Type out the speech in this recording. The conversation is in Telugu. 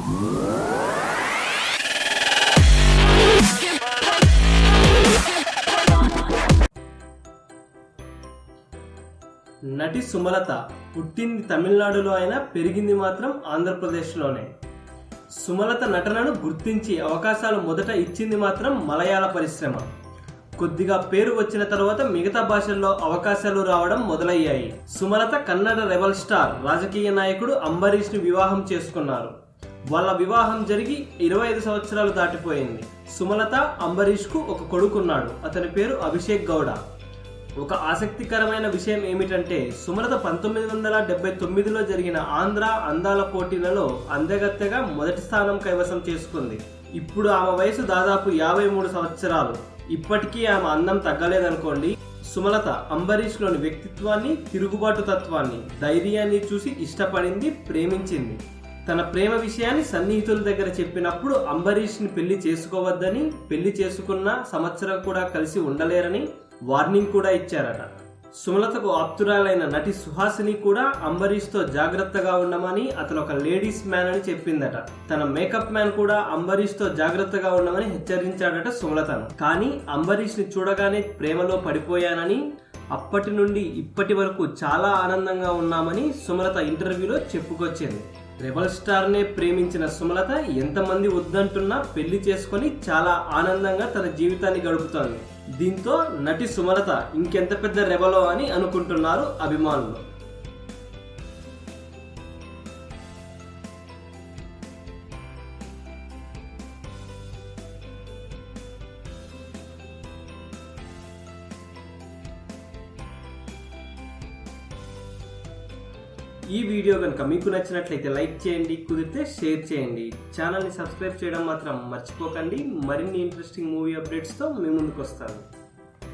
నటి సుమలత పుట్టింది తమిళనాడులో అయినా పెరిగింది మాత్రం ఆంధ్రప్రదేశ్లోనే. సుమలత నటనను గుర్తించి అవకాశాలు మొదట ఇచ్చింది మాత్రం మలయాళ పరిశ్రమ. కొద్దిగా పేరు వచ్చిన తర్వాత మిగతా భాషల్లో అవకాశాలు రావడం మొదలయ్యాయి. సుమలత కన్నడ రెబల్ స్టార్ రాజకీయ నాయకుడు అంబరీష్ ని వివాహం చేసుకున్నారు. వాళ్ళ వివాహం జరిగి 25 సంవత్సరాలు దాటిపోయింది. సుమలత అంబరీష్ కు ఒక కొడుకున్నాడు. అతని పేరు అభిషేక్ గౌడ. ఒక ఆసక్తికరమైన విషయం ఏమిటంటే సుమలత 1979లో జరిగిన ఆంధ్ర అందాల పోటీలలో అందగత్తెగా మొదటి స్థానం కైవసం చేసుకుంది. ఇప్పుడు ఆమె వయసు దాదాపు 53 సంవత్సరాలు. ఇప్పటికీ ఆమె అందం తగ్గలేదనుకోండి. సుమలత అంబరీష్ లోని వ్యక్తిత్వాన్ని, తిరుగుబాటు తత్వాన్ని, ధైర్యాన్ని చూసి ఇష్టపడింది, ప్రేమించింది. తన ప్రేమ విషయాన్ని సన్నిహితుల దగ్గర చెప్పినప్పుడు అంబరీష్ ని పెళ్లి చేసుకోవద్దని, పెళ్లి చేసుకున్న సంవత్సరం కూడా కలిసి ఉండలేరని వార్నింగ్ కూడా ఇచ్చారట. సుమలతకు ఆప్తురాలైన నటి సుహాసిని కూడా అంబరీష్ తో జాగ్రత్తగా ఉండమని, అతను ఒక లేడీస్ మ్యాన్ అని చెప్పిందట. తన మేకప్ మ్యాన్ కూడా అంబరీష్ తో జాగ్రత్తగా ఉండమని హెచ్చరించాడట సుమలతను. కానీ అంబరీష్ ని చూడగానే ప్రేమలో పడిపోయానని, అప్పటి నుండి ఇప్పటి వరకు చాలా ఆనందంగా ఉన్నామని సుమలత ఇంటర్వ్యూలో చెప్పుకొచ్చింది. రెబల్ స్టార్ నే ప్రేమించిన సుమలత ఎంతమంది వద్దంటున్నా పెళ్లి చేసుకుని చాలా ఆనందంగా తన జీవితాన్ని గడుపుతోంది. దీంతో నటి సుమలత ఇంకెంత పెద్ద రెబలో అని అనుకుంటున్నారు అభిమానులు. ఈ వీడియో కనుక మీకు నచ్చినట్లయితే లైక్ చేయండి, కుదిరితే షేర్ చేయండి. ఛానల్ని సబ్స్క్రైబ్ చేయడం మాత్రం మర్చిపోకండి. మరిన్ని ఇంట్రెస్టింగ్ మూవీ అప్డేట్స్తో మీ ముందుకు వస్తాను.